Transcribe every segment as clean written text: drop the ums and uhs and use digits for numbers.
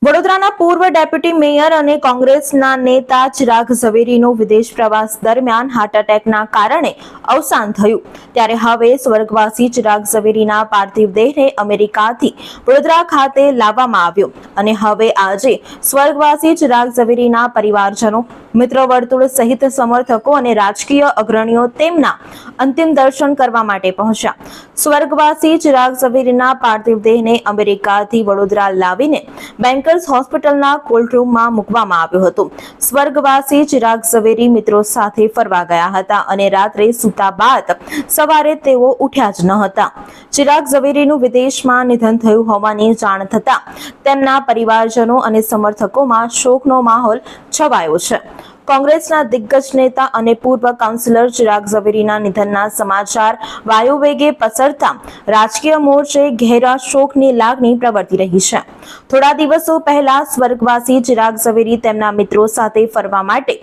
વડોદરાના પૂર્વ deputy mayor અને કોંગ્રેસના નેતા ચિરાગ ઝવેરીનું વિદેશ પ્રવાસ દરમિયાન હાર્ટ એટેકના કારણે અવસાન થયું, ત્યારે હવે સ્વર્ગવાસી ચિરાગ ઝવેરીના પાર્થિવ દેહને અમેરિકાથી વડોદરા ખાતે લાવવામાં આવ્યો અને હવે આજે સ્વર્ગવાસી ચિરાગ ઝવેરીના પરિવારજનો, મિત્ર વર્તુળ સહિત સમર્થકો અને રાજકીય અગ્રણીઓ તેમના અંતિમ દર્શન કરવા માટે પહોંચ્યા. સ્વર્ગવાસી ચિરાગ ઝવેરીના પાર્થિવ દેહને અમેરિકાથી વડોદરા લાવીને બેન્કર્સ હોસ્પિટલના કોલ્ડ રૂમમાં મૂકવામાં આવ્યો હતો. સ્વર્ગવાસી ચિરાગ ઝવેરી મિત્રો સાથે ફરવા ગયા હતા અને રાત્રે સૂતા બાદ સવારે તેઓ ઉઠ્યા જ ન હતા. ચિરાગ ઝવેરીનું વિદેશમાં નિધન થયું હોવાની જાણ થતા તેમના પરિવારજનો અને સમર્થકોમાં શોકનો માહોલ છવાયો છે. કોંગ્રેસના દિગ્ગજ નેતા અને પૂર્વ કાઉન્સિલર ચિરાગ ઝવેરીના નિધનના સમાચાર વાયુવેગે પસરતા રાજકીય મોરચે ઘેરા શોકની લાગણી પ્રવર્તી રહી છે. થોડા દિવસો પહેલા સ્વર્ગવાસી ચિરાગ ઝવેરી તેમના મિત્રો સાથે ફરવા માટે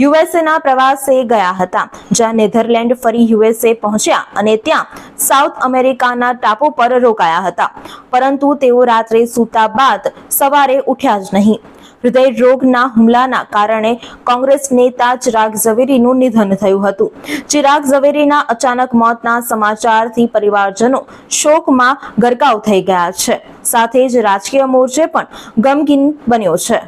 યુએસએના પ્રવાસે ગયા હતા, જ્યાં નેધરલેન્ડ ફરી યુએસએ પહોંચ્યા અને ત્યાં સાઉથ અમેરિકાના ટાપુ પર રોકાયા હતા, પરંતુ તેઓ રાત્રે સૂતા બાદ સવારે ઉઠ્યા જ નહીં. હૃદય રોગના હુમલાના કારણે કોંગ્રેસ નેતા ચિરાગ ઝવેરીનું નિધન થયું હતું. ચિરાગ ઝવેરીના અચાનક મોતના સમાચારથી પરિવારજનો શોકમાં ગરકાવ થઈ ગયા છે. સાથે જ રાજકીય મોરચે પણ ગમગીન બન્યો છે.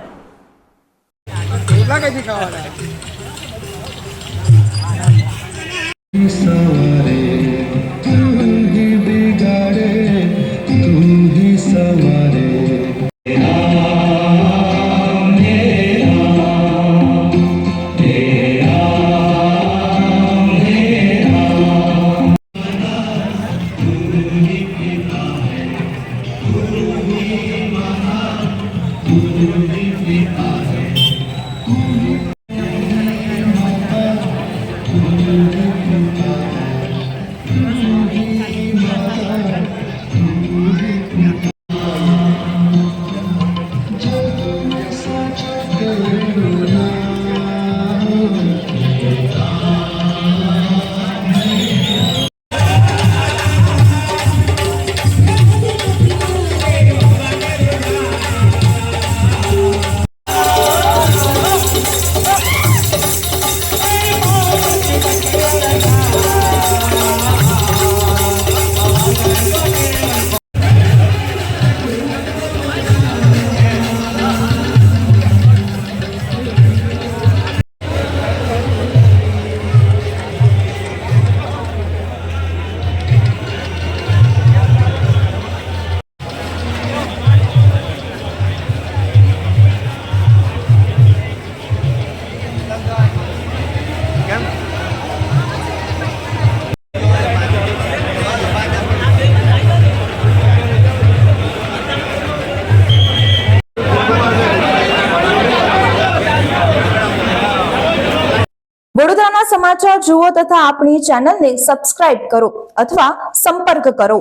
વડોદરાના સમાચાર જુઓ તથા આપણી ચેનલને સબસ્ક્રાઇબ કરો અથવા સંપર્ક કરો.